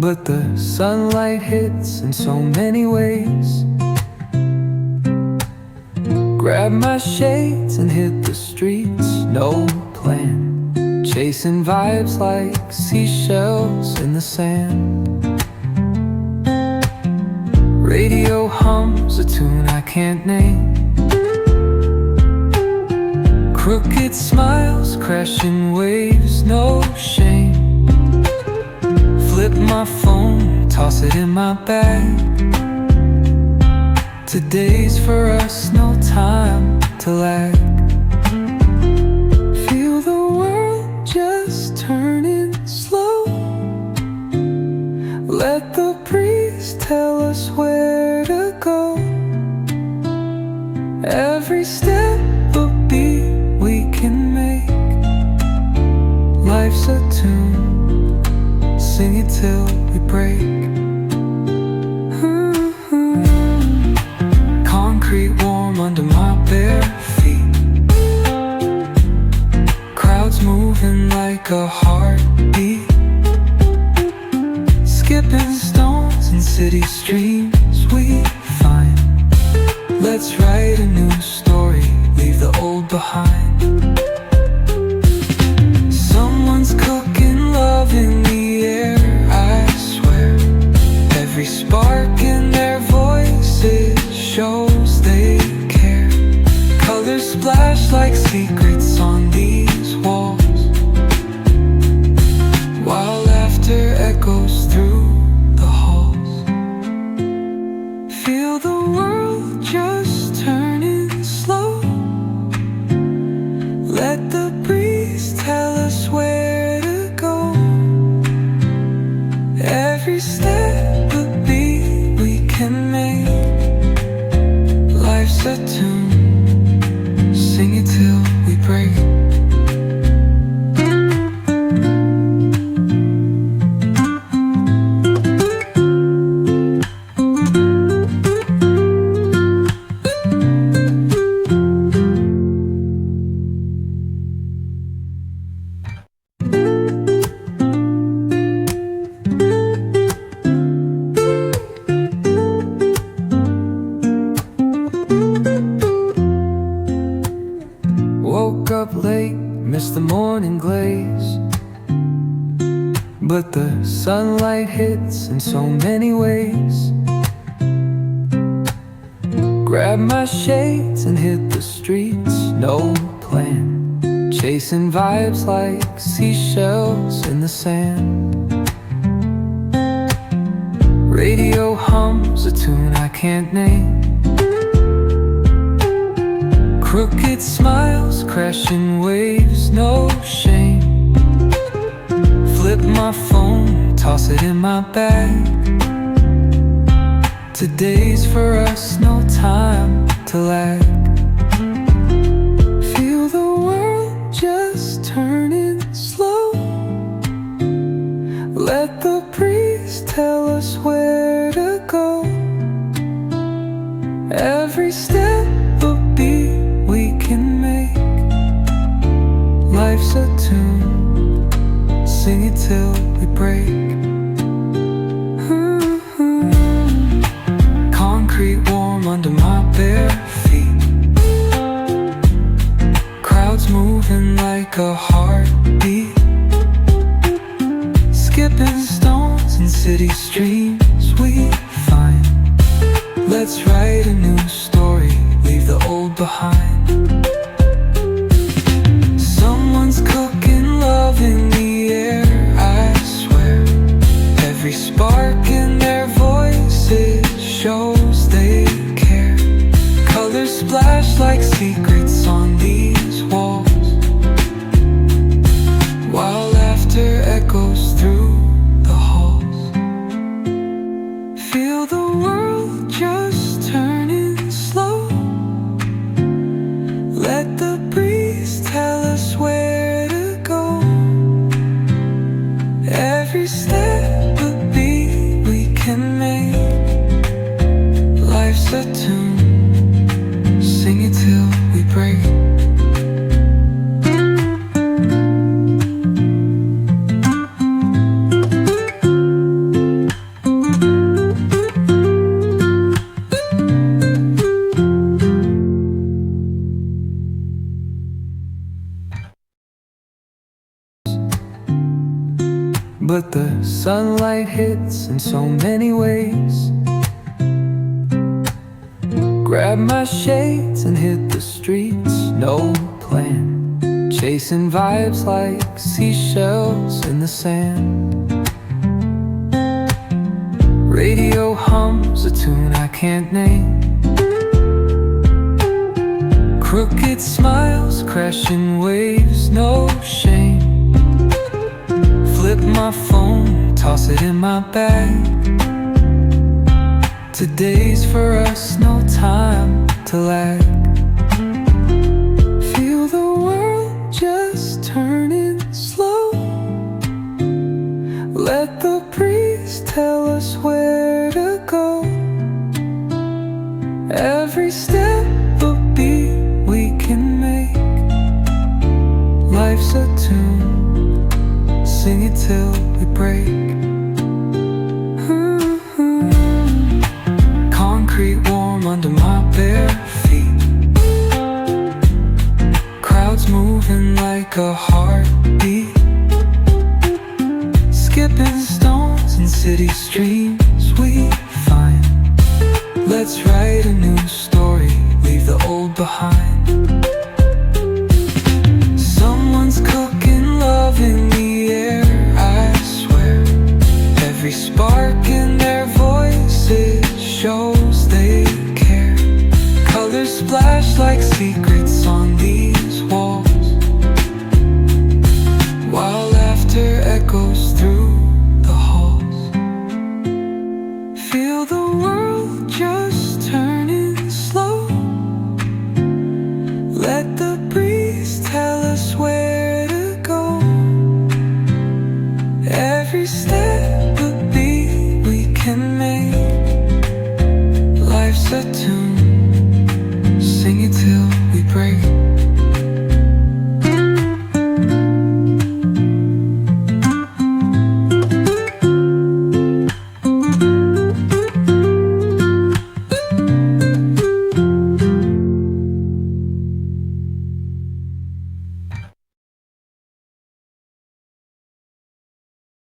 but the sunlight hits in so many ways. Grab my shades and hit the streets, no plan, chasing vibes like seashells in the sand. Radio hums a tune I can't name. Crooked smiles, crashing waves, no shame. Flip my phone, toss it in my bag. Today's for us, no time to lag. Feel the world just turning slow. Let the breeze tell us where to go. Every step a beat we can make. Life's a tune, sing it till we break. Concrete warm under my bare feet. Crowds moving like a heartbeat. Skipping stones in city streams we find. Let's write a new story, leave the old behind. Someone's cooking love in the air, I swear. Every spark in their voices shows they care. Colors splash like secrets on these walls, while laughter echoes through the halls. Feel the world just turning slow. Let the breeze tell us where to go. Every step a beat we can make. Life's a tune, sing it till we break. Woke up late, missed the morning glaze, but the sunlight hits in so many ways. Grab my shades and hit the streets, no plan, chasing vibes like seashells in the sand. Radio hums a tune I can't name. Crooked smiles, crashing waves, no shame. Flip my phone, toss it in my bag. Today's for us, no time to lag. Feel the world just turning slow. Let the breeze tell us where to go. Every step a beat we can make. Life's a tune, sing it till we break. Concrete warm under my bare feet. Crowds moving like a heartbeat. Skipping stones in city streams we find. Let's write a new story, leave the old behind. Someone's cooking love in the air, I swear. Every spark in their voices shows they care. Colors splash like secrets on these walls, while laughter echoes through the halls. Feel the world just turning slow. Let the breeze tell us where to go. Every step a beat we can make. Life's a tune, sing it till we break. but the sunlight hits in so many ways. Grab my shades and hit the streets, no plan, chasing vibes like seashells in the sand. Radio hums a tune I can't name. Crooked smiles, crashing waves, no shame. Flip my phone, toss it in my bag. Today's for us, no time to lag. Feel the world just turning slow. Let the breeze tell us where to go. Every step a beat we can make. Life's a tune, sing it till we break. Concrete warm under my bare feet. Crowds moving like a heartbeat. Skipping stones in city streams we find. Let's write a new story, leave the old behind. Someone's cooking love in the air, I swear. Every spark in their voices shows they care. Colors splash like secrets on these walls, while laughter echoes through the halls. Feel the world just turning slow. Let the breeze tell us where to go. Every step